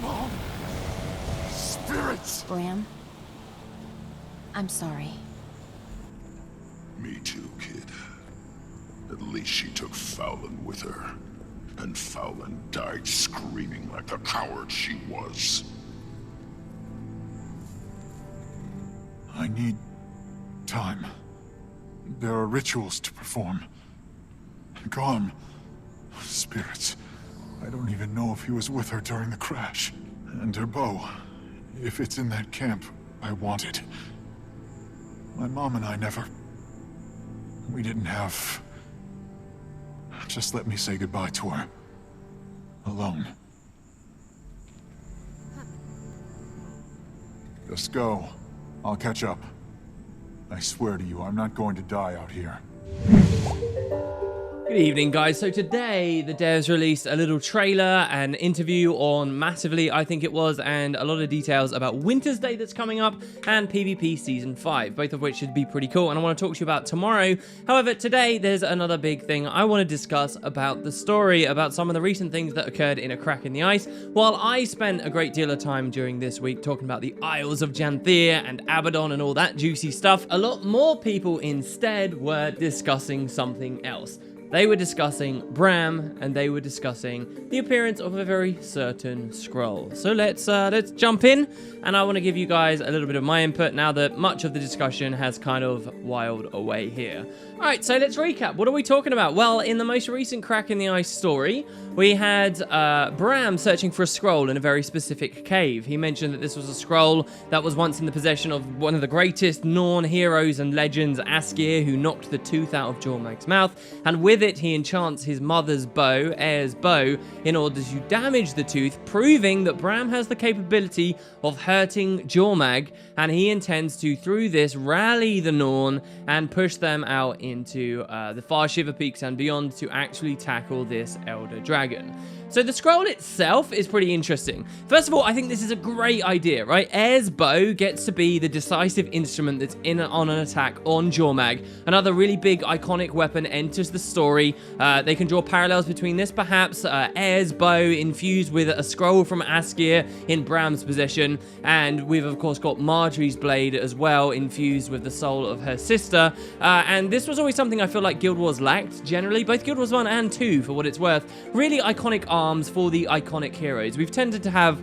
Mom! Spirits! Braham, I'm sorry. Me too, kid. At least she took Fowlin with her. And Fowlin died screaming like the coward she was. I need time. There are rituals to perform. Gone. Spirits. I don't even know if he was with her during the crash. And her bow. If it's in that camp, I want it. My mom and I never... We didn't have... Just let me say goodbye to her. Alone. Just go. I'll catch up. I swear to you, I'm not going to die out here. Good evening, guys. So today, the devs released a little trailer and interview on Massively, I think it was, and a lot of details about Winter's Day that's coming up and PvP Season 5, both of which should be pretty cool, and I want to talk to you about tomorrow. However, today, there's another big thing I want to discuss about the story, about some of the recent things that occurred in A Crack in the Ice. While I spent a great deal of time during this week talking about the Isles of Janthir and Abaddon and all that juicy stuff, a lot more people instead were discussing something else. They were discussing Braham, and they were discussing the appearance of a very certain scroll. So let's jump in, and I want to give you guys a little bit of my input now that much of the discussion has kind of wiled away here. All right, so let's recap. What are we talking about? Well, in the most recent Crack in the Ice story, we had Braham searching for a scroll in a very specific cave. He mentioned that this was a scroll that was once in the possession of one of the greatest Norn heroes and legends, Askir, who knocked the tooth out of Jormag's mouth, and with it, he enchants his mother's bow, Air's bow, in order to damage the tooth, proving that Braham has the capability of hurting Jormag, and he intends to, through this, rally the Norn and push them out into the far Shiver Peaks and beyond to actually tackle this Elder Dragon. So the scroll itself is pretty interesting. First of all, I think this is a great idea, right? Air's bow gets to be the decisive instrument that's on an attack on Jormag. Another really big iconic weapon enters the story. They can draw parallels between this, perhaps. Air's bow infused with a scroll from Askir in Braham's possession. And we've, of course, got Marjorie's blade as well, infused with the soul of her sister. And this was always something I feel like Guild Wars lacked, generally. Both Guild Wars 1 and 2, for what it's worth. Really iconic arms for the iconic heroes. We've tended to have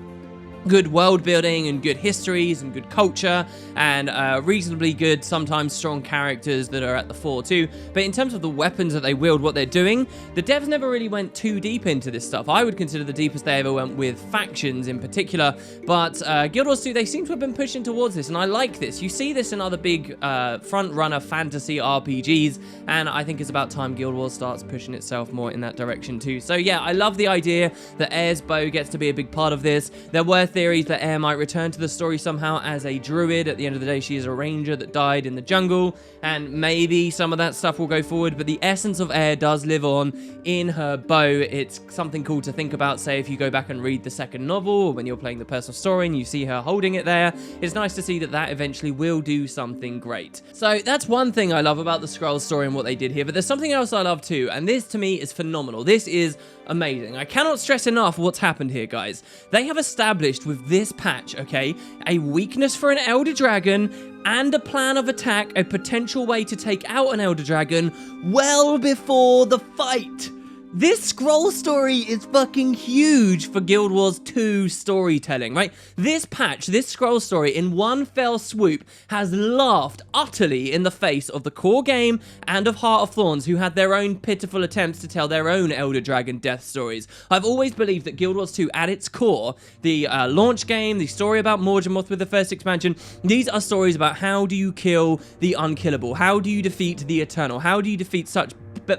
good world building and good histories and good culture and reasonably good, sometimes strong characters that are at the fore too. But in terms of the weapons that they wield, what they're doing, the devs never really went too deep into this stuff. I would consider the deepest they ever went with factions in particular, but Guild Wars 2, they seem to have been pushing towards this, and I like this. You see this in other big front-runner fantasy RPGs, and I think it's about time Guild Wars starts pushing itself more in that direction too. So yeah, I love the idea that Air's bow gets to be a big part of this. There were theories that Air might return to the story somehow as a druid. At the end of the day, she is a ranger that died in the jungle, and maybe some of that stuff will go forward, but the essence of Air does live on in her bow. It's something cool to think about, say, if you go back and read the second novel, or when you're playing the personal story and you see her holding it there. It's nice to see that that eventually will do something great. So that's one thing I love about the Scrolls story and what they did here, but there's something else I love too, and this to me is phenomenal. This is amazing. I cannot stress enough what's happened here, guys. They have established with this patch, okay, a weakness for an Elder Dragon and a plan of attack, a potential way to take out an Elder Dragon well before the fight. This scroll story is fucking huge for Guild Wars 2 storytelling, right? This patch, this scroll story, in one fell swoop, has laughed utterly in the face of the core game and of Heart of Thorns, who had their own pitiful attempts to tell their own Elder Dragon death stories. I've always believed that Guild Wars 2, at its core, the launch game, the story about Morgemoth with the first expansion, these are stories about how do you kill the unkillable, how do you defeat the eternal, how do you defeat such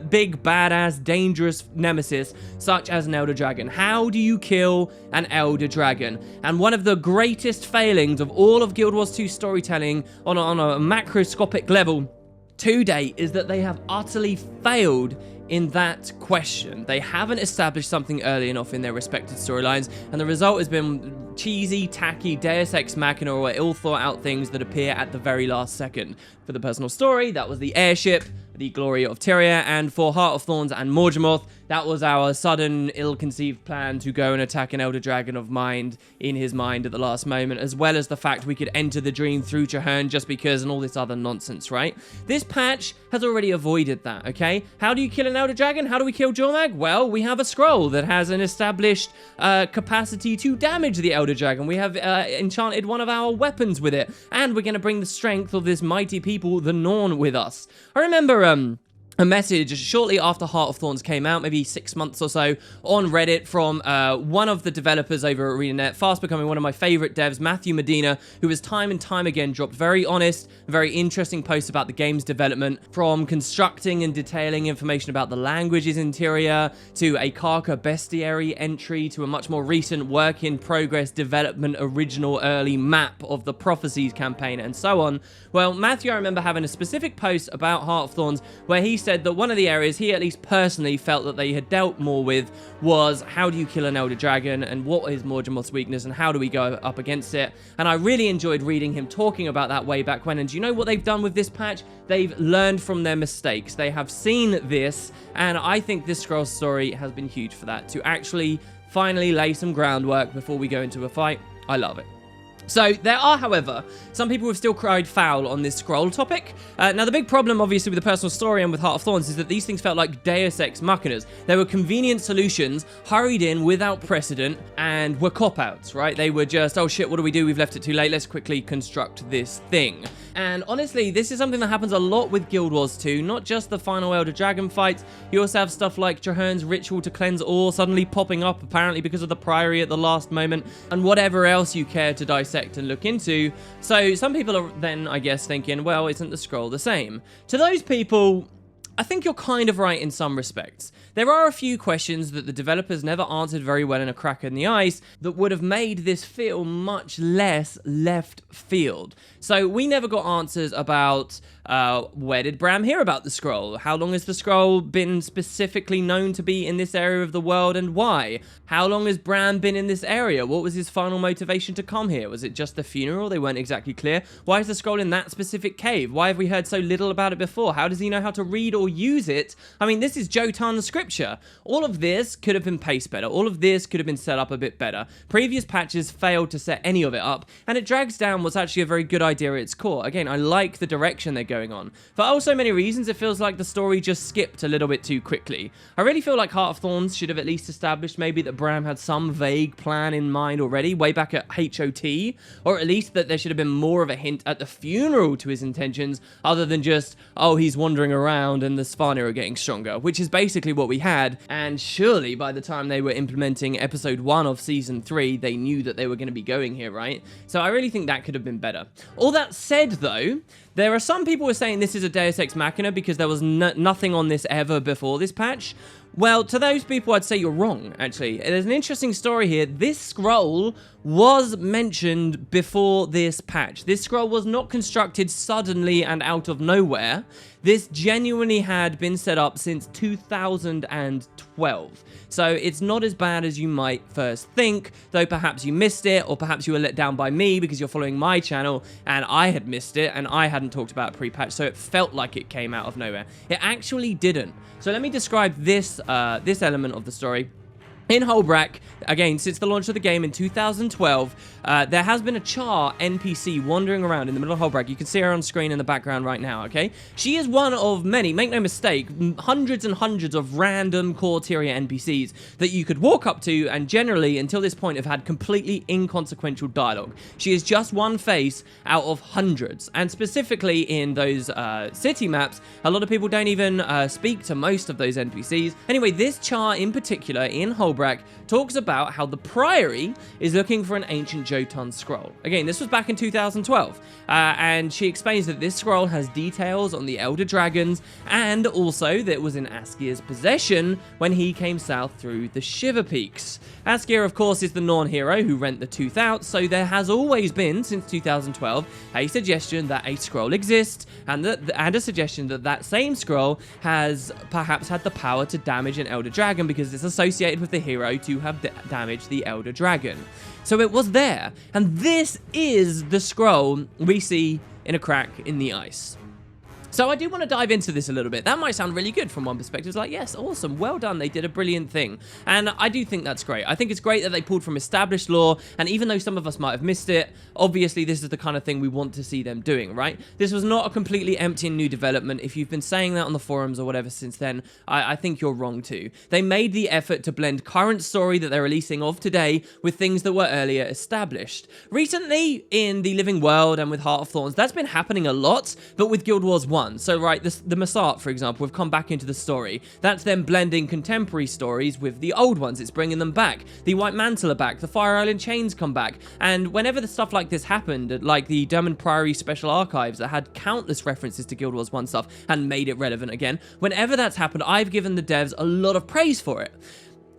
big, badass, dangerous nemesis such as an Elder Dragon. How do you kill an Elder Dragon? And one of the greatest failings of all of Guild Wars 2 storytelling on a macroscopic level to date is that they have utterly failed in that question. They haven't established something early enough in their respective storylines, and the result has been cheesy, tacky, Deus Ex Machina or ill thought out things that appear at the very last second. For the personal story, that was the airship, the glory of Tyria, and for Heart of Thorns and Morgemoth, that was our sudden, ill-conceived plan to go and attack an Elder Dragon of mind in his mind at the last moment, as well as the fact we could enter the dream through Chahern just because and all this other nonsense, right? This patch has already avoided that, okay? How do you kill an Elder Dragon? How do we kill Jormag? Well, we have a scroll that has an established capacity to damage the Elder Dragon. We have enchanted one of our weapons with it, and we're going to bring the strength of this mighty people, the Norn, with us. I remember a message shortly after Heart of Thorns came out, maybe 6 months or so, on Reddit from one of the developers over at ArenaNet, fast becoming one of my favorite devs, Matthew Medina, who has time and time again dropped very honest, very interesting posts about the game's development, from constructing and detailing information about the language's interior, to a Karka bestiary entry, to a much more recent work-in-progress development original early map of the Prophecies campaign, and so on. Well, Matthew, I remember having a specific post about Heart of Thorns where he said that one of the areas he at least personally felt that they had dealt more with was how do you kill an Elder Dragon, and what is Morgemoth's weakness, and how do we go up against it. And I really enjoyed reading him talking about that way back when. And do you know what they've done with this patch? They've learned from their mistakes. They have seen this, and I think this scroll story has been huge for that, to actually finally lay some groundwork before we go into a fight. I love it. So there are, however, some people who have still cried foul on this scroll topic. Now, the big problem, obviously, with the personal story and with Heart of Thorns is that these things felt like Deus Ex Machinas. They were convenient solutions, hurried in without precedent, and were cop-outs, right? They were just, oh shit, what do we do? We've left it too late. Let's quickly construct this thing. And honestly, this is something that happens a lot with Guild Wars 2, not just the final Elder Dragon fights. You also have stuff like Chahern's ritual to cleanse ore suddenly popping up, apparently because of the Priory at the last moment, and whatever else you care to dissect and look into. So some people are then, I guess, thinking, well, isn't the scroll the same? To those people, I think you're kind of right in some respects. There are a few questions that the developers never answered very well in A Crack in the Ice that would have made this feel much less left field. So we never got answers about where did Braham hear about the scroll? How long has the scroll been specifically known to be in this area of the world, and why? How long has Braham been in this area? What was his final motivation to come here? Was it just the funeral? They weren't exactly clear. Why is the scroll in that specific cave? Why have we heard so little about it before? How does he know how to read or use it? I mean, this is Jotun scripture. All of this could have been paced better. All of this could have been set up a bit better. Previous patches failed to set any of it up, and it drags down what's actually a very good idea at its core. Again, I like the direction they're going on. For also many reasons, it feels like the story just skipped a little bit too quickly. I really feel like Heart of Thorns should have at least established maybe that Braham had some vague plan in mind already, way back at HOT, or at least that there should have been more of a hint at the funeral to his intentions, other than just, oh, he's wandering around and the Svanir are getting stronger, which is basically what we had. And surely by the time they were implementing episode 1 of season 3, they knew that they were going to be going here, right? So I really think that could have been better. All that said, though, there are some people who are saying this is a Deus Ex Machina because there was nothing on this ever before this patch. Well, to those people, I'd say you're wrong, actually. There's an interesting story here. This scroll was mentioned before this patch. This scroll was not constructed suddenly and out of nowhere. This genuinely had been set up since 2012. So it's not as bad as you might first think, though perhaps you missed it, or perhaps you were let down by me because you're following my channel and I had missed it and I hadn't talked about pre-patch, so it felt like it came out of nowhere. It actually didn't. So let me describe this this element of the story. In Holbrook, again, since the launch of the game in 2012, there has been a Char NPC wandering around in the middle of Holbrook. You can see her on screen in the background right now, okay? She is one of many, make no mistake, hundreds and hundreds of random core tier NPCs that you could walk up to and generally, until this point, have had completely inconsequential dialogue. She is just one face out of hundreds, and specifically in those city maps, a lot of people don't even speak to most of those NPCs. Anyway, this Char in particular in Holbrook talks about how the Priory is looking for an ancient Jotun scroll. Again, this was back in 2012, and she explains that this scroll has details on the Elder Dragons, and also that it was in Askir's possession when he came south through the Shiver Peaks. Askir, of course, is the Norn hero who rent the tooth out, so there has always been, since 2012, a suggestion that a scroll exists, and a suggestion that that same scroll has perhaps had the power to damage an Elder Dragon because it's associated with the hero to have damaged the Elder Dragon. So it was there, and this is the scroll we see in A Crack in the Ice. So I do want to dive into this a little bit. That might sound really good from one perspective. It's like, yes, awesome, well done. They did a brilliant thing. And I do think that's great. I think it's great that they pulled from established lore. And even though some of us might have missed it, obviously this is the kind of thing we want to see them doing, right? This was not a completely empty and new development. If you've been saying that on the forums or whatever since then, I think you're wrong too. They made the effort to blend current story that they're releasing of today with things that were earlier established. Recently, in the Living World and with Heart of Thorns, that's been happening a lot, but with Guild Wars 1. So, right, the Massart, for example, have come back into the story. That's them blending contemporary stories with the old ones. It's bringing them back. The White Mantle are back. The Fire Island Chains come back. And whenever the stuff like this happened, like the Dermot Priory Special Archives that had countless references to Guild Wars 1 stuff and made it relevant again, whenever that's happened, I've given the devs a lot of praise for it.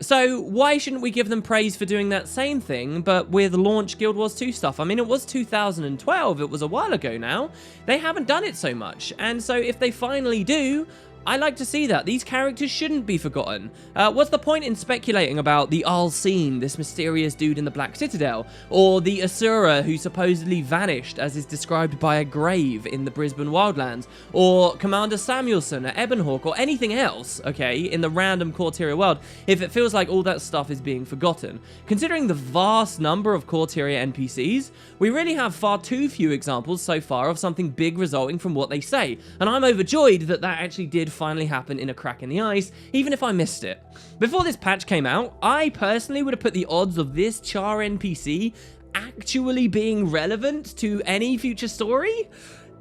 So why shouldn't we give them praise for doing that same thing, but with launch Guild Wars 2 stuff? I mean, it was 2012, it was a while ago now. They haven't done it so much, and so if they finally do, I like to see that. These characters shouldn't be forgotten. What's the point in speculating about the Al-Seen, this mysterious dude in the Black Citadel, or the Asura who supposedly vanished as is described by a grave in the Brisbane Wildlands, or Commander Samuelson at Ebonhawk, or anything else, okay, in the random Corteria world, if it feels like all that stuff is being forgotten? Considering the vast number of Corteria NPCs, we really have far too few examples so far of something big resulting from what they say, and I'm overjoyed that that actually did finally happen in A Crack in the Ice, even if I missed it. Before this patch came out, I personally would have put the odds of this Char NPC actually being relevant to any future story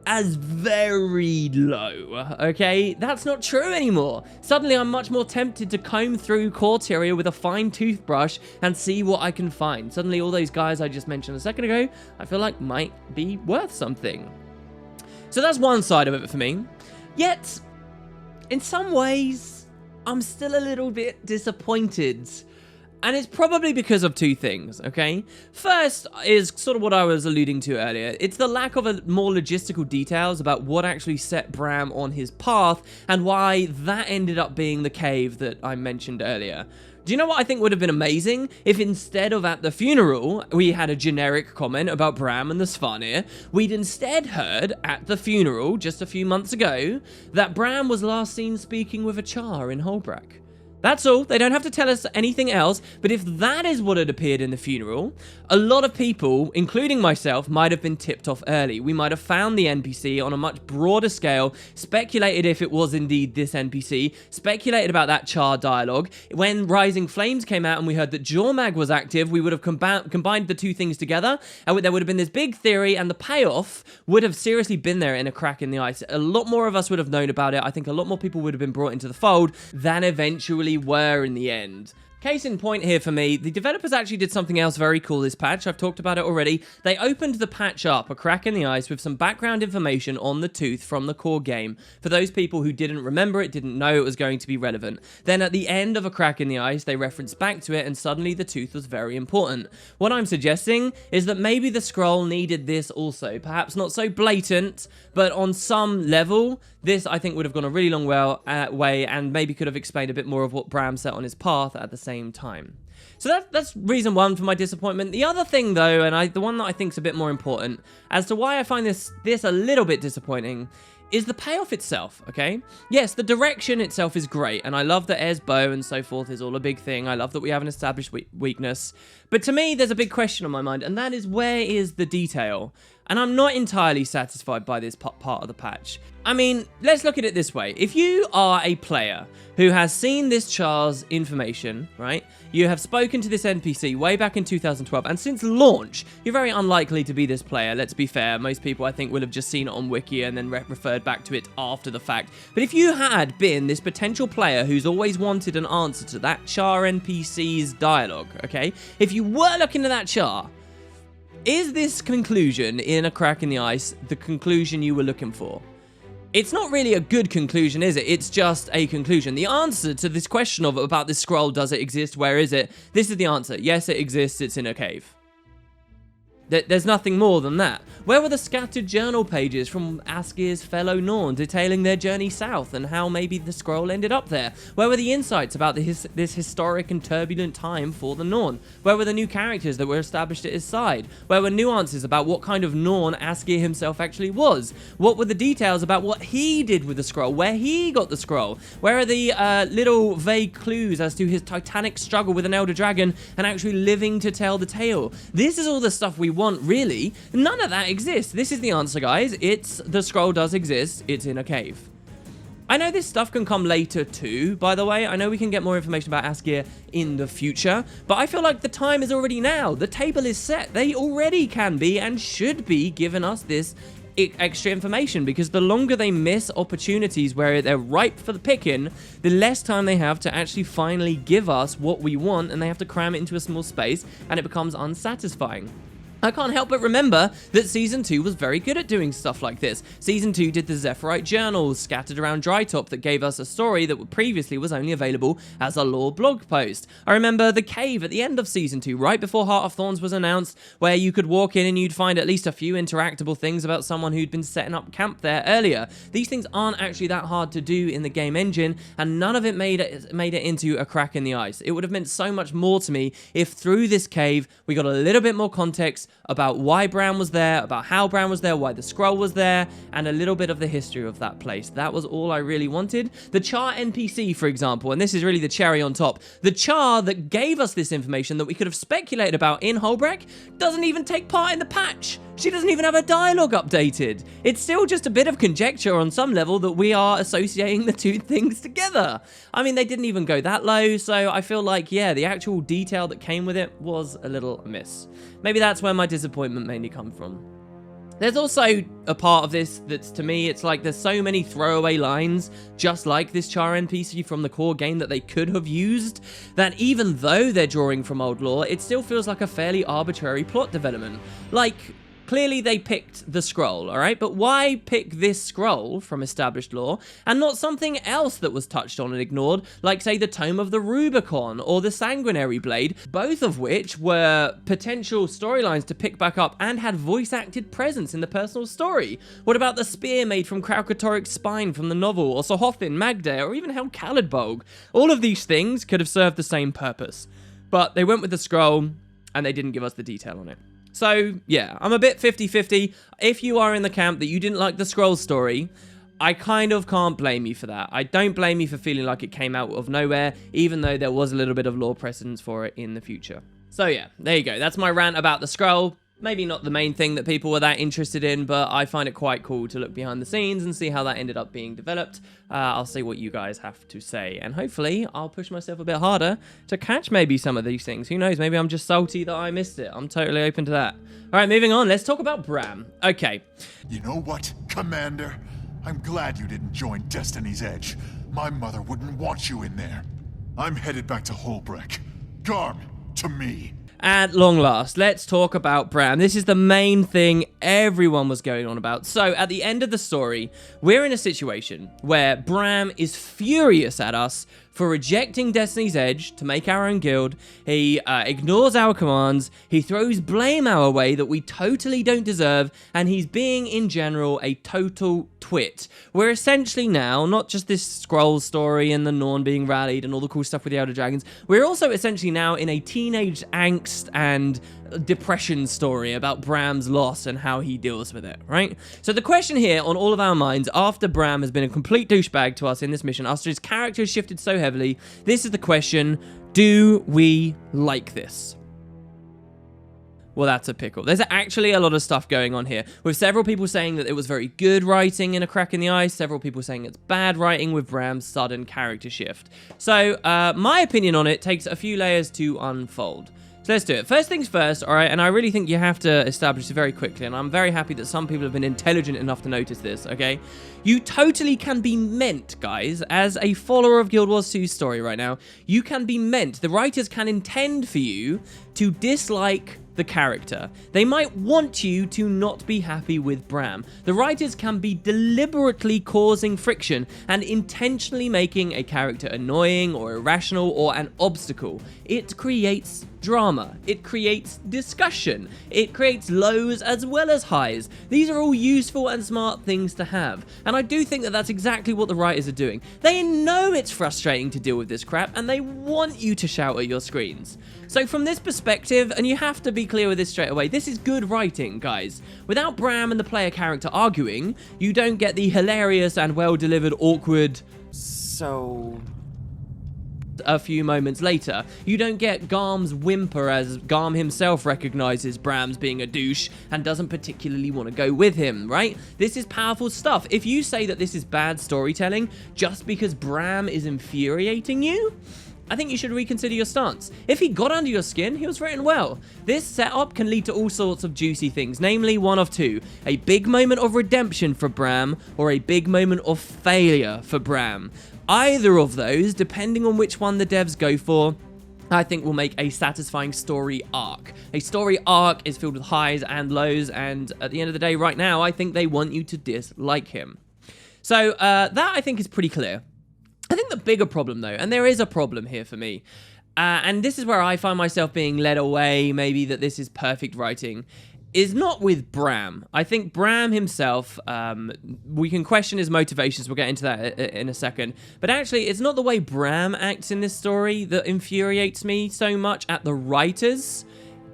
as very low, okay? That's not true anymore. Suddenly, I'm much more tempted to comb through Corteria with a fine toothbrush and see what I can find. Suddenly, all those guys I just mentioned a second ago, I feel like might be worth something. So that's one side of it for me. Yet, in some ways, I'm still a little bit disappointed. And it's probably because of two things, okay? First is sort of what I was alluding to earlier. It's the lack of more logistical details about what actually set Braham on his path and why that ended up being the cave that I mentioned earlier. Do you know what I think would have been amazing? If instead of at the funeral, we had a generic comment about Braham and the Svanir, we'd instead heard at the funeral, just a few months ago, that Braham was last seen speaking with a Char in Holbrack. That's all. They don't have to tell us anything else, but if that is what had appeared in the funeral, a lot of people, including myself, might have been tipped off early. We might have found the NPC on a much broader scale, speculated if it was indeed this NPC, speculated about that Char dialogue. When Rising Flames came out and we heard that Jormag was active, we would have combined the two things together, and there would have been this big theory, and the payoff would have seriously been there in A Crack in the Ice. A lot more of us would have known about it. I think a lot more people would have been brought into the fold than eventually were in the end. Case in point here for me, the developers actually did something else very cool this patch. I've talked about it already. They opened the patch up, A Crack in the Ice, with some background information on the tooth from the core game. For those people who didn't remember it, didn't know it was going to be relevant. Then at the end of A Crack in the Ice, they referenced back to it and suddenly the tooth was very important. What I'm suggesting is that maybe the scroll needed this also. Perhaps not so blatant, but on some level, this I think would have gone a really long way and maybe could have explained a bit more of what Braham set on his path at the same time. So that's reason one for my disappointment. The other thing though, and the one that I think is a bit more important as to why I find this a little bit disappointing, is the payoff itself, okay? Yes, the direction itself is great, and I love that Air's bow and so forth is all a big thing. I love that we have an established weakness. But to me, there's a big question on my mind, and that is, where is the detail? And I'm not entirely satisfied by this part of the patch. I mean, let's look at it this way. If you are a player who has seen this Char's information, right? You have spoken to this NPC way back in 2012, and since launch, you're very unlikely to be this player, let's be fair. Most people, I think, will have just seen it on Wiki and then referred back to it after the fact. But if you had been this potential player who's always wanted an answer to that Char NPC's dialogue, okay? If you were looking at that Char, is this conclusion in A Crack in the Ice the conclusion you were looking for? It's not really a good conclusion, is it? It's just a conclusion. The answer to this question about this scroll, does it exist? Where is it? This is the answer. Yes, it exists. It's in a cave. There's nothing more than that. Where were the scattered journal pages from Askir's fellow Norn detailing their journey south and how maybe the scroll ended up there? Where were the insights about this historic and turbulent time for the Norn? Where were the new characters that were established at his side? Where were nuances about what kind of Norn Askir himself actually was? What were the details about what he did with the scroll, where he got the scroll? Where are the little vague clues as to his titanic struggle with an elder dragon and actually living to tell the tale? This is all the stuff we want, really. None of that exists. This is the answer, guys. The scroll does exist. It's in a cave. I know this stuff can come later too, by the way. I know we can get more information about Askir in the future, but I feel like the time is already now. The table is set. They already can be and should be giving us this extra information, because the longer they miss opportunities where they're ripe for the picking, the less time they have to actually finally give us what we want, and they have to cram it into a small space and it becomes unsatisfying. I can't help but remember that Season 2 was very good at doing stuff like this. Season 2 did the Zephyrite journals scattered around Drytop that gave us a story that previously was only available as a lore blog post. I remember the cave at the end of Season 2, right before Heart of Thorns was announced, where you could walk in and you'd find at least a few interactable things about someone who'd been setting up camp there earlier. These things aren't actually that hard to do in the game engine, and none of it made it into a crack in the ice. It would have meant so much more to me if through this cave we got a little bit more context about why Braham was there, about how Braham was there, why the scroll was there, and a little bit of the history of that place. That was all I really wanted. The Char NPC, for example, and this is really the cherry on top, the Char that gave us this information that we could have speculated about in Holbrook doesn't even take part in the patch. She doesn't even have a dialogue updated. It's still just a bit of conjecture on some level that we are associating the two things together. I mean, they didn't even go that low, so I feel like, yeah, the actual detail that came with it was a little amiss. Maybe that's where my disappointment mainly comes from. There's also a part of this that's, to me, it's like there's so many throwaway lines, just like this Char NPC from the core game, that they could have used, that even though they're drawing from old lore, it still feels like a fairly arbitrary plot development. Like, clearly they picked the scroll, alright? But why pick this scroll from established lore and not something else that was touched on and ignored, like, say, the Tome of the Rubicon or the Sanguinary Blade, both of which were potential storylines to pick back up and had voice-acted presence in the personal story? What about the spear made from Kraukatoric's spine from the novel, or Sohothin, Magda, or even Hel Khalidbolg? All of these things could have served the same purpose, but they went with the scroll and they didn't give us the detail on it. So, yeah, I'm a bit 50-50. If you are in the camp that you didn't like the scroll story, I kind of can't blame you for that. I don't blame you for feeling like it came out of nowhere, even though there was a little bit of lore precedence for it in the future. So, yeah, there you go. That's my rant about the scroll. Maybe not the main thing that people were that interested in, but I find it quite cool to look behind the scenes and see how that ended up being developed. I'll see what you guys have to say, and hopefully I'll push myself a bit harder to catch maybe some of these things. Who knows? Maybe I'm just salty that I missed it. I'm totally open to that. All right, moving on. Let's talk about Braham. Okay. You know what, Commander? I'm glad you didn't join Destiny's Edge. My mother wouldn't want you in there. I'm headed back to Holbrook. Garm, to me. At long last, let's talk about Braham. This is the main thing everyone was going on about. So, at the end of the story, we're in a situation where Braham is furious at us for rejecting Destiny's Edge to make our own guild. He ignores our commands, he throws blame our way that we totally don't deserve, and he's being, in general, a total twit. We're essentially now, not just this scroll story and the Norn being rallied and all the cool stuff with the Elder Dragons, we're also essentially now in a teenage angst and depression story about Braham's loss and how he deals with it, right? So the question here on all of our minds, after Braham has been a complete douchebag to us in this mission, after his character has shifted so heavily, this is the question: do we like this? Well, that's a pickle. There's actually a lot of stuff going on here, with several people saying that it was very good writing in A Crack in the Ice, several people saying it's bad writing with Braham's sudden character shift. So, my opinion on it takes a few layers to unfold. So let's do it. First things first, all right, and I really think you have to establish it very quickly, and I'm very happy that some people have been intelligent enough to notice this, okay? You totally can be meant, guys, as a follower of Guild Wars 2's story right now, you can be meant. The writers can intend for you to dislike the character. They might want you to not be happy with Braham. The writers can be deliberately causing friction and intentionally making a character annoying or irrational or an obstacle. It creates drama. It creates discussion. It creates lows as well as highs. These are all useful and smart things to have. And I do think that that's exactly what the writers are doing. They know it's frustrating to deal with this crap, and they want you to shout at your screens. So from this perspective, and you have to be clear with this straight away, this is good writing, guys. Without Braham and the player character arguing, you don't get the hilarious and well-delivered awkward So... a few moments later. You don't get Garm's whimper as Garm himself recognizes Braham's being a douche and doesn't particularly want to go with him, right? This is powerful stuff. If you say that this is bad storytelling just because Braham is infuriating you, I think you should reconsider your stance. If he got under your skin, he was written well. This setup can lead to all sorts of juicy things, namely one of two. A big moment of redemption for Braham, or a big moment of failure for Braham. Either of those, depending on which one the devs go for, I think will make a satisfying story arc. A story arc is filled with highs and lows, and at the end of the day, right now, I think they want you to dislike him. So that I think is pretty clear. I think the bigger problem, though, and there is a problem here for me, and this is where I find myself being led away, maybe that this is perfect writing, is not with Braham. I think Braham himself, we can question his motivations, we'll get into that in a second, but actually it's not the way Braham acts in this story that infuriates me so much at the writers,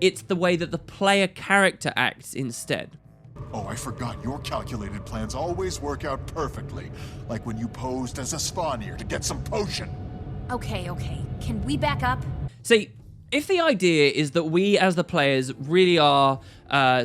it's the way that the player character acts instead. Oh, I forgot your calculated plans always work out perfectly. Like when you posed as a Spawnier to get some potion. Okay. Can we back up? See, if the idea is that we as the players really are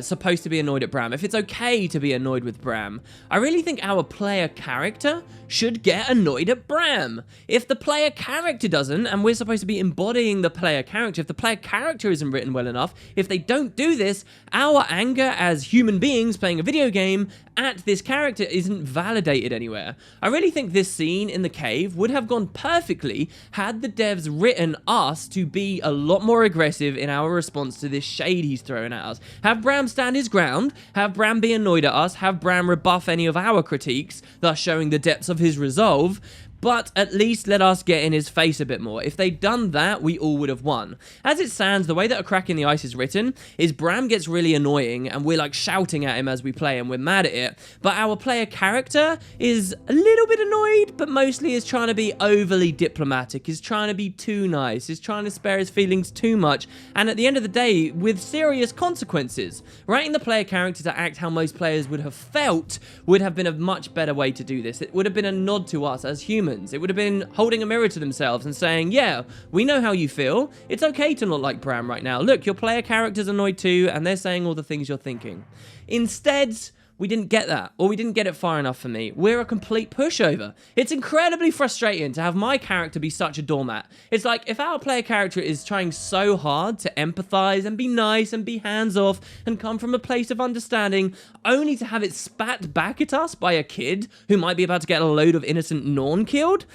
supposed to be annoyed at Braham, if it's okay to be annoyed with Braham, I really think our player character should get annoyed at Braham. If the player character doesn't, and we're supposed to be embodying the player character, if the player character isn't written well enough, if they don't do this, our anger as human beings playing a video game at this character isn't validated anywhere. I really think this scene in the cave would have gone perfectly had the devs written us to be a lot more aggressive in our response to this shade he's throwing at us. Have Braham stand his ground, have Braham be annoyed at us, have Braham rebuff any of our critiques, thus showing the depths of his resolve, but at least let us get in his face a bit more. If they'd done that, we all would have won. As it stands, the way that A Crack in the Ice is written is Braham gets really annoying and we're like shouting at him as we play and we're mad at it, but our player character is a little bit annoyed, but mostly is trying to be overly diplomatic, is trying to be too nice, is trying to spare his feelings too much, and at the end of the day, with serious consequences. Writing the player character to act how most players would have felt would have been a much better way to do this. It would have been a nod to us as humans. It would have been holding a mirror to themselves and saying, yeah, we know how you feel. It's okay to not like Braham right now. Look, your player character's annoyed too, and they're saying all the things you're thinking. Instead, we didn't get that, or we didn't get it far enough for me. We're a complete pushover. It's incredibly frustrating to have my character be such a doormat. It's like, if our player character is trying so hard to empathize and be nice and be hands-off and come from a place of understanding, only to have it spat back at us by a kid who might be about to get a load of innocent Norn killed,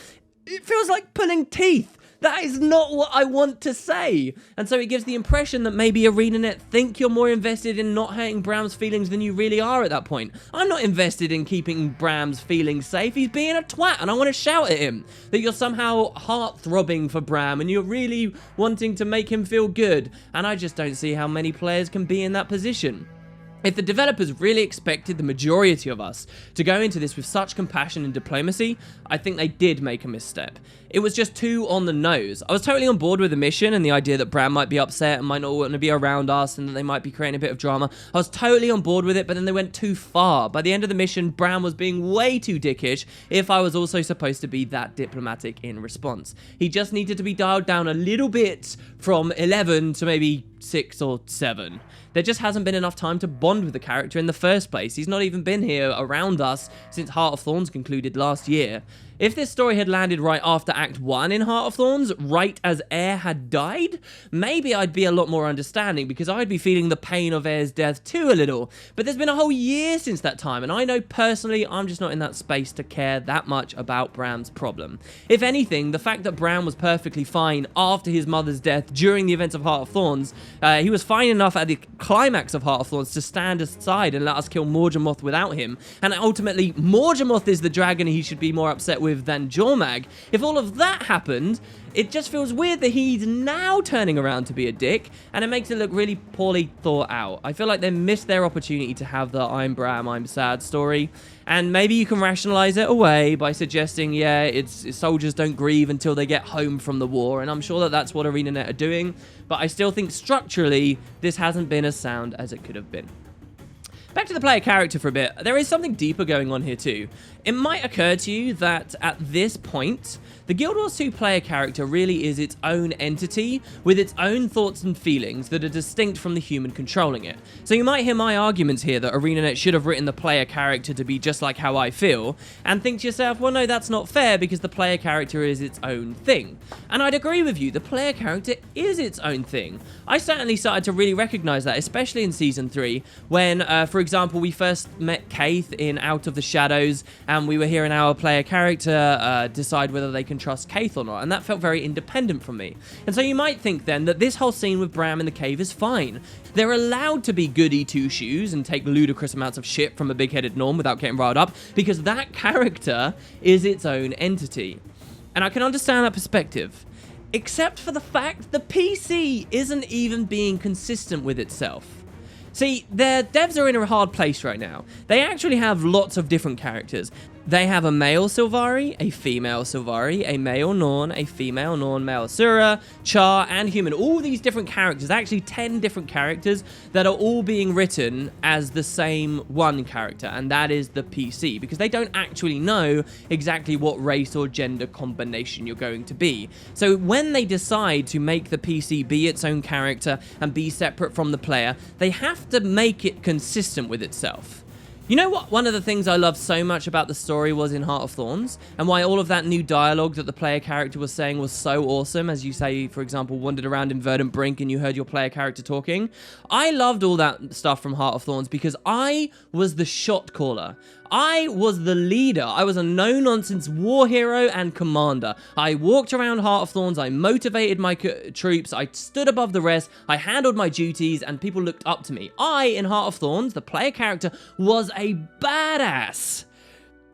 it feels like pulling teeth. That is not what I want to say. And so it gives the impression that maybe ArenaNet think you're more invested in not hurting Braham's feelings than you really are at that point. I'm not invested in keeping Braham's feelings safe. He's being a twat and I want to shout at him. That you're somehow heart-throbbing for Braham and you're really wanting to make him feel good. And I just don't see how many players can be in that position. If the developers really expected the majority of us to go into this with such compassion and diplomacy, I think they did make a misstep. It was just too on the nose. I was totally on board with the mission and the idea that Braham might be upset and might not want to be around us and that they might be creating a bit of drama. I was totally on board with it, but then they went too far. By the end of the mission, Braham was being way too dickish if I was also supposed to be that diplomatic in response. He just needed to be dialed down a little bit from 11 to maybe 6 or 7. There just hasn't been enough time to bond with the character in the first place. He's not even been here around us since Heart of Thorns concluded last year. If this story had landed right after Act 1 in Heart of Thorns, right as Air had died, maybe I'd be a lot more understanding because I'd be feeling the pain of Air's death too a little. But there's been a whole year since that time, and I know personally I'm just not in that space to care that much about Braham's problem. If anything, the fact that Braham was perfectly fine after his mother's death during the events of Heart of Thorns, he was fine enough at the climax of Heart of Thorns to stand aside and let us kill Morgemoth without him, and ultimately Morgemoth is the dragon he should be more upset with with than Jormag, if all of that happened, it just feels weird that he's now turning around to be a dick, and it makes it look really poorly thought out. I feel like they missed their opportunity to have the I'm Braham, I'm sad story, and maybe you can rationalize it away by suggesting, yeah, it's soldiers don't grieve until they get home from the war, and I'm sure that that's what ArenaNet are doing, but I still think structurally, this hasn't been as sound as it could have been. Back to the player character for a bit, there is something deeper going on here too. It might occur to you that at this point, the Guild Wars 2 player character really is its own entity with its own thoughts and feelings that are distinct from the human controlling it. So you might hear my arguments here that ArenaNet should have written the player character to be just like how I feel, and think to yourself, well no, that's not fair because the player character is its own thing. And I'd agree with you, the player character is its own thing. I certainly started to really recognize that, especially in Season 3, when, for example, we first met Keith in Out of the Shadows, and we were hearing our player character decide whether they can trust Keith or not, and that felt very independent from me. And so you might think then that this whole scene with Braham in the cave is fine. They're allowed to be goody two-shoes and take ludicrous amounts of shit from a big-headed Norm without getting riled up, because that character is its own entity. And I can understand that perspective, except for the fact the PC isn't even being consistent with itself. See, their devs are in a hard place right now. They actually have lots of different characters. They have a male Sylvari, a female Sylvari, a male Norn, a female Norn, male Asura, Char, and human. All these different characters, actually 10 different characters that are all being written as the same one character, and that is the PC, because they don't actually know exactly what race or gender combination you're going to be. So when they decide to make the PC be its own character and be separate from the player, they have to make it consistent with itself. You know what one of the things I loved so much about the story was in Heart of Thorns, and why all of that new dialogue that the player character was saying was so awesome, as you say, for example, wandered around in Verdant Brink and you heard your player character talking? I loved all that stuff from Heart of Thorns because I was the shot caller. I was the leader. I was a no-nonsense war hero and commander. I walked around Heart of Thorns, I motivated my troops, I stood above the rest, I handled my duties, and people looked up to me. I, in Heart of Thorns, the player character, was a badass.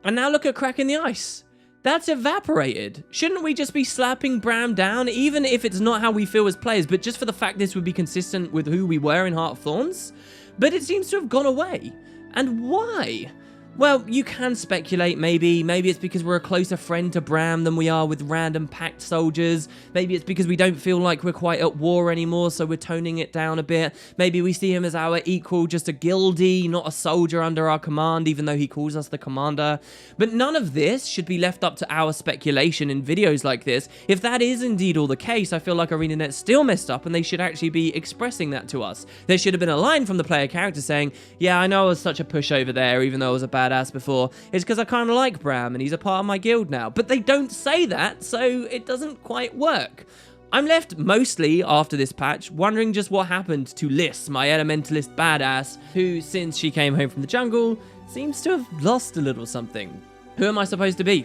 And now look at Crack in the Ice. That's evaporated. Shouldn't we just be slapping Braham down, even if it's not how we feel as players, but just for the fact this would be consistent with who we were in Heart of Thorns? But it seems to have gone away. And why? Well, you can speculate, maybe it's because we're a closer friend to Braham than we are with random packed soldiers. Maybe it's because we don't feel like we're quite at war anymore, so we're toning it down a bit. Maybe we see him as our equal, just a guildie, not a soldier under our command, even though he calls us the commander. But none of this should be left up to our speculation in videos like this. If that is indeed all the case, I feel like ArenaNet still messed up, and they should actually be expressing that to us. There should have been a line from the player character saying, yeah, I know I was such a pushover there, even though I was a badass before. It's because I kind of like Braham and he's a part of my guild now. But they don't say that, so it doesn't quite work. I'm left mostly, after this patch, wondering just what happened to Liss, my elementalist badass, who, since she came home from the jungle, seems to have lost a little something. Who am I supposed to be?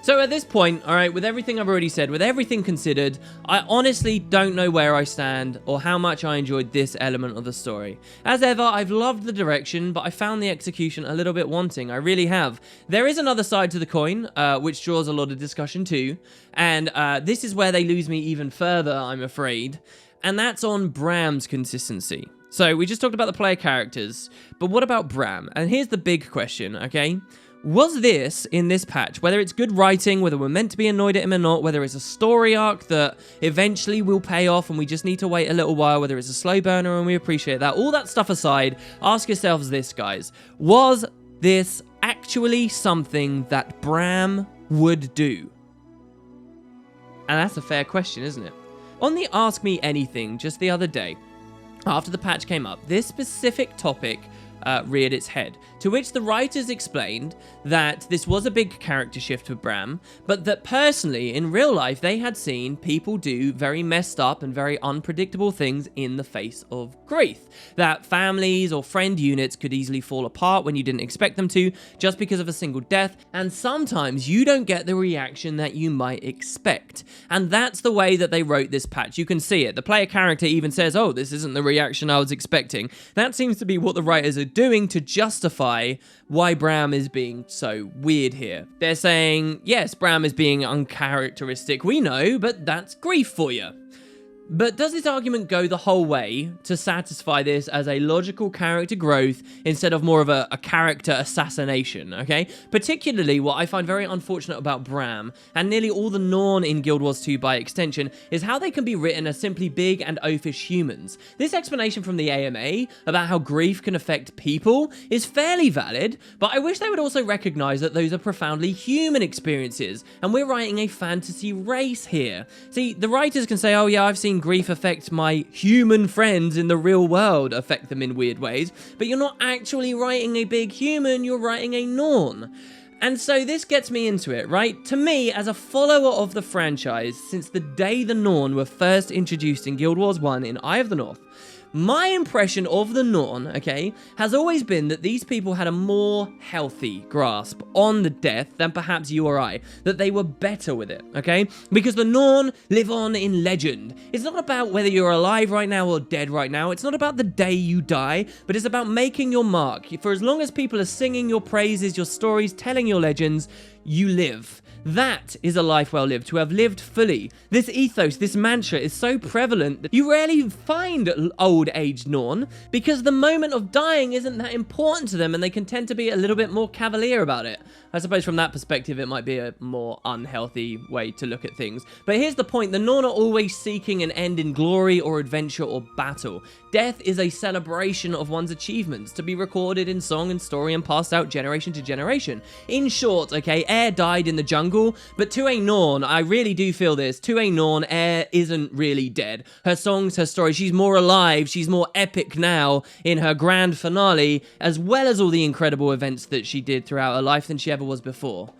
So at this point, alright, with everything I've already said, with everything considered, I honestly don't know where I stand or how much I enjoyed this element of the story. As ever, I've loved the direction, but I found the execution a little bit wanting. I really have. There is another side to the coin, which draws a lot of discussion too, and this is where they lose me even further, I'm afraid, and that's on Braham's consistency. So we just talked about the player characters, but what about Braham? And here's the big question, okay? Was this, in this patch, whether it's good writing, whether we're meant to be annoyed at him or not, whether it's a story arc that eventually will pay off and we just need to wait a little while, whether it's a slow burner and we appreciate that, all that stuff aside, ask yourselves this, guys. Was this actually something that Braham would do? And that's a fair question, isn't it? On the Ask Me Anything just the other day, after the patch came up, this specific topic reared its head, to which the writers explained that this was a big character shift for Braham, but that personally, in real life, they had seen people do very messed up and very unpredictable things in the face of grief. That families or friend units could easily fall apart when you didn't expect them to, just because of a single death, and sometimes you don't get the reaction that you might expect. And that's the way that they wrote this patch. You can see it. The player character even says, oh, this isn't the reaction I was expecting. That seems to be what the writers are doing to justify why Braham is being so weird here. They're saying, yes, Braham is being uncharacteristic, we know, but that's grief for you. But does this argument go the whole way to satisfy this as a logical character growth instead of more of a character assassination, okay? Particularly what I find very unfortunate about Braham, and nearly all the Norn in Guild Wars 2 by extension, is how they can be written as simply big and oafish humans. This explanation from the AMA about how grief can affect people is fairly valid, but I wish they would also recognize that those are profoundly human experiences, and we're writing a fantasy race here. See, the writers can say, oh yeah, I've seen grief affect my human friends in the real world, affect them in weird ways, but you're not actually writing a big human, you're writing a Norn. And so this gets me into it, right? To me, as a follower of the franchise, since the day the Norn were first introduced in Guild Wars 1 in Eye of the North, my impression of the Norn, okay, has always been that these people had a more healthy grasp on the death than perhaps you or I, that they were better with it, okay? Because the Norn live on in legend. It's not about whether you're alive right now or dead right now. It's not about the day you die, but it's about making your mark. For as long as people are singing your praises, your stories, telling your legends, you live. That is a life well lived, to have lived fully. This ethos, this mantra is so prevalent that you rarely find old-aged Norn, because the moment of dying isn't that important to them and they can tend to be a little bit more cavalier about it. I suppose from that perspective it might be a more unhealthy way to look at things. But here's the point, the Norn are always seeking an end in glory or adventure or battle. Death is a celebration of one's achievements, to be recorded in song and story and passed out generation to generation. In short, okay, Air died in the jungle, but to a Norn, I really do feel this, to a Norn, Air isn't really dead. Her songs, her story, she's more alive, she's more epic now in her grand finale, as well as all the incredible events that she did throughout her life than she ever was before.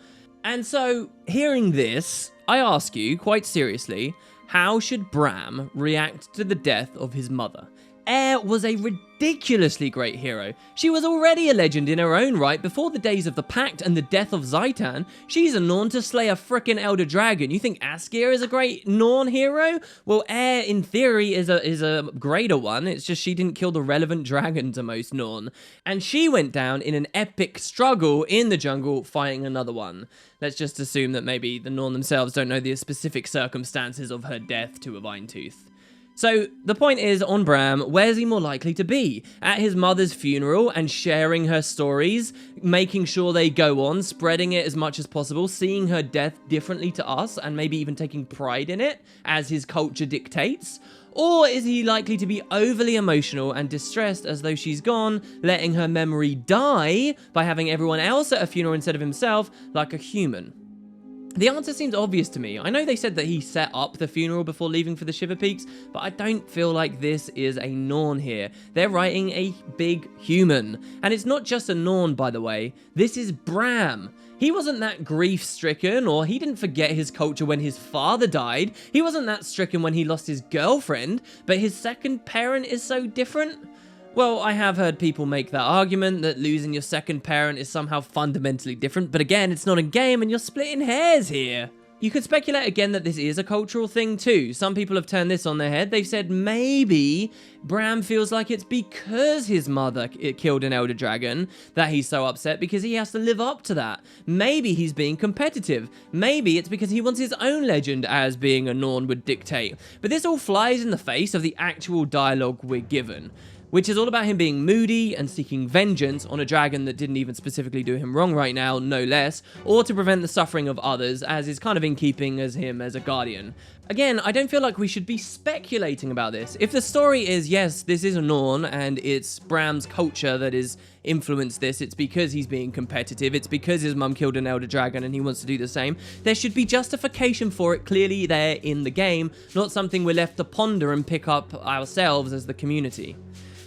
And so, hearing this, I ask you, quite seriously, how should Braham react to the death of his mother? Air was a ridiculously great hero. She was already a legend in her own right before the days of the Pact and the death of Zaitan. She's a Norn to slay a frickin' Elder Dragon. You think Askir is a great Norn hero? Well, Air, in theory, is a greater one. It's just she didn't kill the relevant dragon to most Norn. And she went down in an epic struggle in the jungle fighting another one. Let's just assume that maybe the Norn themselves don't know the specific circumstances of her death to a vine tooth. So, the point is, on Braham, where's he more likely to be? At his mother's funeral and sharing her stories, making sure they go on, spreading it as much as possible, seeing her death differently to us, and maybe even taking pride in it, as his culture dictates? Or is he likely to be overly emotional and distressed as though she's gone, letting her memory die by having everyone else at a funeral instead of himself, like a human? The answer seems obvious to me. I know they said that he set up the funeral before leaving for the Shiver Peaks, but I don't feel like this is a Norn here. They're writing a big human. And it's not just a Norn, by the way. This is Braham. He wasn't that grief-stricken, or he didn't forget his culture when his father died. He wasn't that stricken when he lost his girlfriend, but his second parent is so different. Well, I have heard people make that argument that losing your second parent is somehow fundamentally different, but again, it's not a game and you're splitting hairs here. You could speculate again that this is a cultural thing too. Some people have turned this on their head. They've said maybe Braham feels like it's because his mother killed an Elder Dragon that he's so upset because he has to live up to that. Maybe he's being competitive. Maybe it's because he wants his own legend as being a Norn would dictate. But this all flies in the face of the actual dialogue we're given, which is all about him being moody and seeking vengeance on a dragon that didn't even specifically do him wrong right now, no less, or to prevent the suffering of others, as is kind of in keeping as him as a guardian. Again, I don't feel like we should be speculating about this. If the story is, yes, this is a Norn, and it's Braham's culture that has influenced this, it's because he's being competitive, it's because his mum killed an Elder Dragon and he wants to do the same, there should be justification for it clearly there in the game, not something we're left to ponder and pick up ourselves as the community.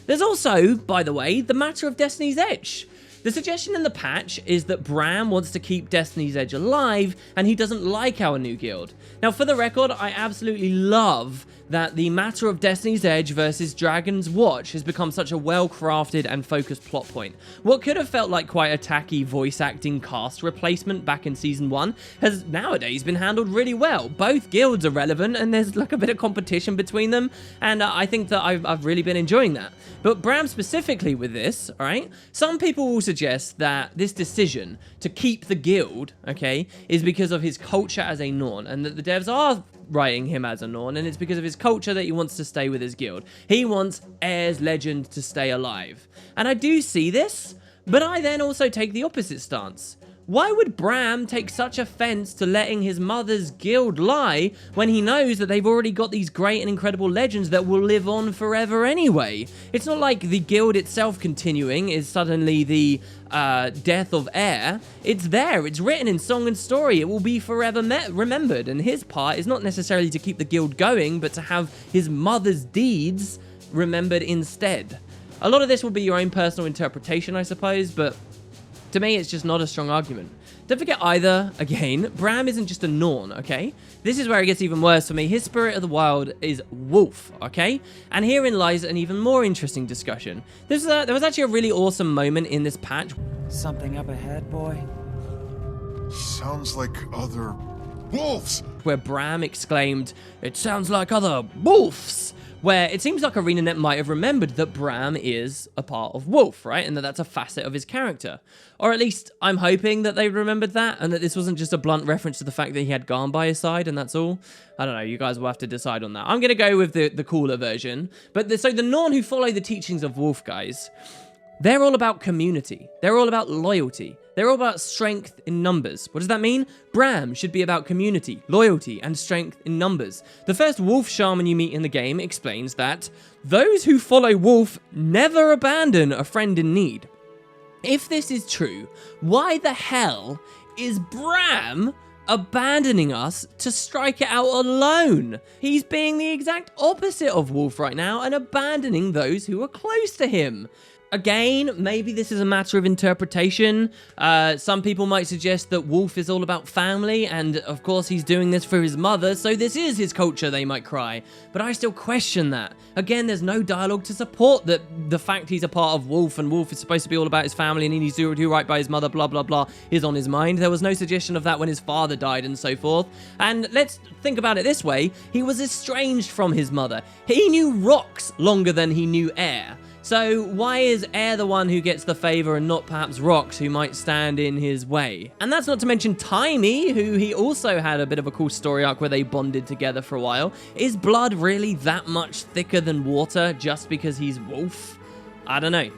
There's also, by the way, the matter of Destiny's Edge. The suggestion in the patch is that Braham wants to keep Destiny's Edge alive, and he doesn't like our new guild. Now, for the record, I absolutely love that the matter of Destiny's Edge versus Dragon's Watch has become such a well-crafted and focused plot point. What could have felt like quite a tacky voice acting cast replacement back in Season 1 has nowadays been handled really well. Both guilds are relevant, and there's like a bit of competition between them, and I think that I've really been enjoying that. But Braham specifically with this, alright, some people will suggest that this decision to keep the guild, okay, is because of his culture as a Norn, and that the devs are writing him as a Norn, and it's because of his culture that he wants to stay with his guild. He wants Heir's legend to stay alive. And I do see this, but I then also take the opposite stance. Why would Braham take such offense to letting his mother's guild lie when he knows that they've already got these great and incredible legends that will live on forever anyway? It's not like the guild itself continuing is suddenly the death of Heir. It's there, it's written in song and story, it will be forever remembered, and his part is not necessarily to keep the guild going, but to have his mother's deeds remembered instead. A lot of this will be your own personal interpretation, I suppose, but to me, it's just not a strong argument. Don't forget either, again, Braham isn't just a Norn, okay? This is where it gets even worse for me. His spirit of the wild is wolf, okay? And herein lies an even more interesting discussion. There was actually a really awesome moment in this patch. Something up ahead, boy? Sounds like other wolves. Where Braham exclaimed, "It sounds like other wolves." Where it seems like ArenaNet might have remembered that Braham is a part of Wolf, right? And that that's a facet of his character. Or at least I'm hoping that they remembered that, and that this wasn't just a blunt reference to the fact that he had Garm by his side, and that's all. I don't know, you guys will have to decide on that. I'm going to go with the cooler version. But so the Norn who follow the teachings of Wolf, guys, they're all about community. They're all about loyalty. They're all about strength in numbers. What does that mean? Braham should be about community, loyalty, and strength in numbers. The first wolf shaman you meet in the game explains that those who follow Wolf never abandon a friend in need. If this is true, why the hell is Braham abandoning us to strike it out alone? He's being the exact opposite of Wolf right now and abandoning those who are close to him. Again, maybe this is a matter of interpretation. Some people might suggest that Wolf is all about family, and of course he's doing this for his mother, so this is his culture, they might cry. But I still question that. Again, there's no dialogue to support that the fact he's a part of Wolf, and Wolf is supposed to be all about his family, and he needs to do right by his mother, blah, blah, blah, is on his mind. There was no suggestion of that when his father died and so forth. And let's think about it this way. He was estranged from his mother. He knew Rox longer than he knew Heir. So why is Heir the one who gets the favor and not perhaps Rox, who might stand in his way? And that's not to mention Tiny, who he also had a bit of a cool story arc where they bonded together for a while. Is blood really that much thicker than water just because he's Wolf? I don't know.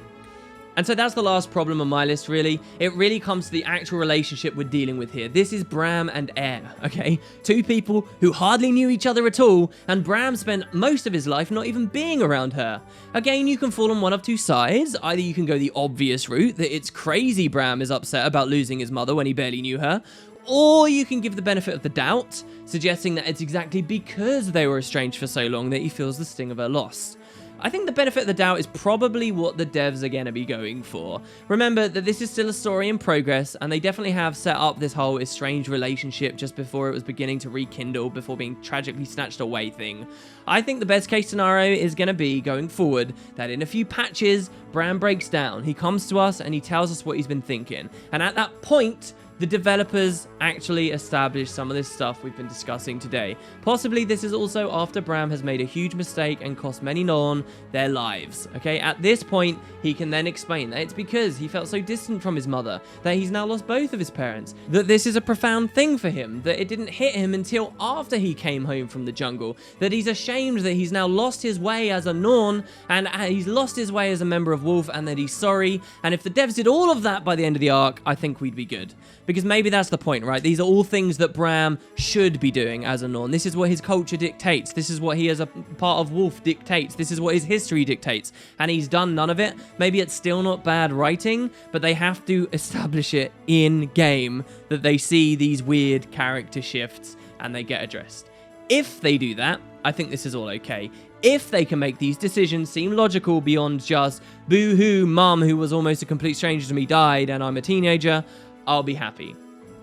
And so that's the last problem on my list, really. It really comes to the actual relationship we're dealing with here. This is Braham and Heir, okay? Two people who hardly knew each other at all, and Braham spent most of his life not even being around her. Again, you can fall on one of two sides. Either you can go the obvious route, that it's crazy Braham is upset about losing his mother when he barely knew her, or you can give the benefit of the doubt, suggesting that it's exactly because they were estranged for so long that he feels the sting of her loss. I think the benefit of the doubt is probably what the devs are going to be going for. Remember that this is still a story in progress, and they definitely have set up this whole estranged relationship just before it was beginning to rekindle, before being tragically snatched away thing. I think the best case scenario is going to be, going forward, that in a few patches, Braham breaks down. He comes to us and he tells us what he's been thinking. And at that point, the developers actually establish some of this stuff we've been discussing today. Possibly this is also after Braham has made a huge mistake and cost many Norn their lives. Okay, at this point, he can then explain that it's because he felt so distant from his mother, that he's now lost both of his parents, that this is a profound thing for him, that it didn't hit him until after he came home from the jungle, that he's ashamed that he's now lost his way as a Norn, and he's lost his way as a member of Wolf, and that he's sorry. And if the devs did all of that by the end of the arc, I think we'd be good. Because maybe that's the point, right? These are all things that Braham should be doing as a Norn. This is what his culture dictates. This is what he as a part of Wolf dictates. This is what his history dictates. And he's done none of it. Maybe it's still not bad writing, but they have to establish it in game that they see these weird character shifts and they get addressed. If they do that, I think this is all okay. If they can make these decisions seem logical beyond just, boo-hoo, mum who was almost a complete stranger to me died and I'm a teenager, I'll be happy.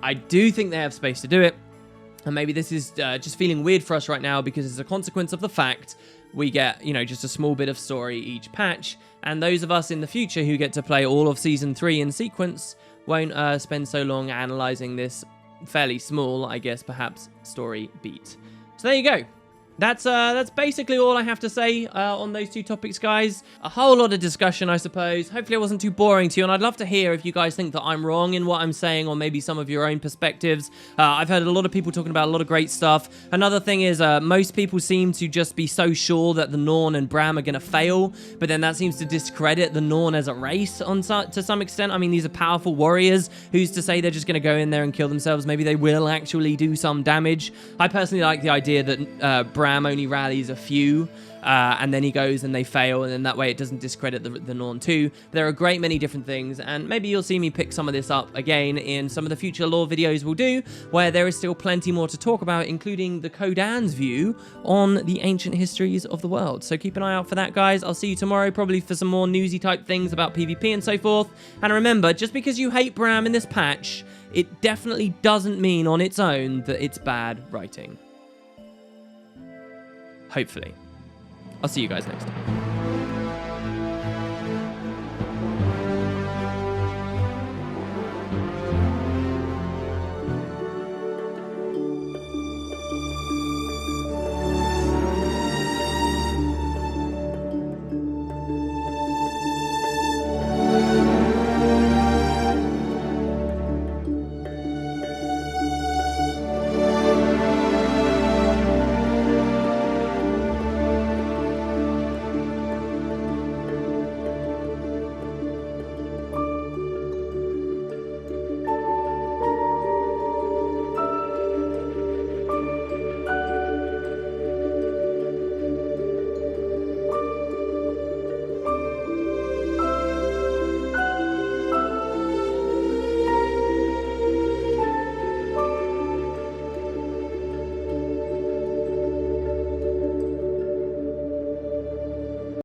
I do think they have space to do it. And maybe this is just feeling weird for us right now because it's a consequence of the fact we get, you know, just a small bit of story each patch. And those of us in the future who get to play all of Season 3 in sequence won't spend so long analysing this fairly small, I guess, perhaps, story beat. So there you go. That's basically all I have to say on those two topics, guys. A whole lot of discussion, I suppose. Hopefully it wasn't too boring to you, and I'd love to hear if you guys think that I'm wrong in what I'm saying, or maybe some of your own perspectives. I've heard a lot of people talking about a lot of great stuff. Another thing is most people seem to just be so sure that the Norn and Braham are going to fail, but then that seems to discredit the Norn as a race to some extent. I mean, these are powerful warriors. Who's to say they're just going to go in there and kill themselves? Maybe they will actually do some damage. I personally like the idea that Braham only rallies a few, and then he goes and they fail, and then that way it doesn't discredit the Norn too. There are a great many different things, and maybe you'll see me pick some of this up again in some of the future lore videos we'll do, where there is still plenty more to talk about, including the Kodan's view on the ancient histories of the world. So keep an eye out for that, guys. I'll see you tomorrow, probably for some more newsy type things about PvP and so forth. And remember, just because you hate Braham in this patch, it definitely doesn't mean on its own that it's bad writing. Hopefully. I'll see you guys next time.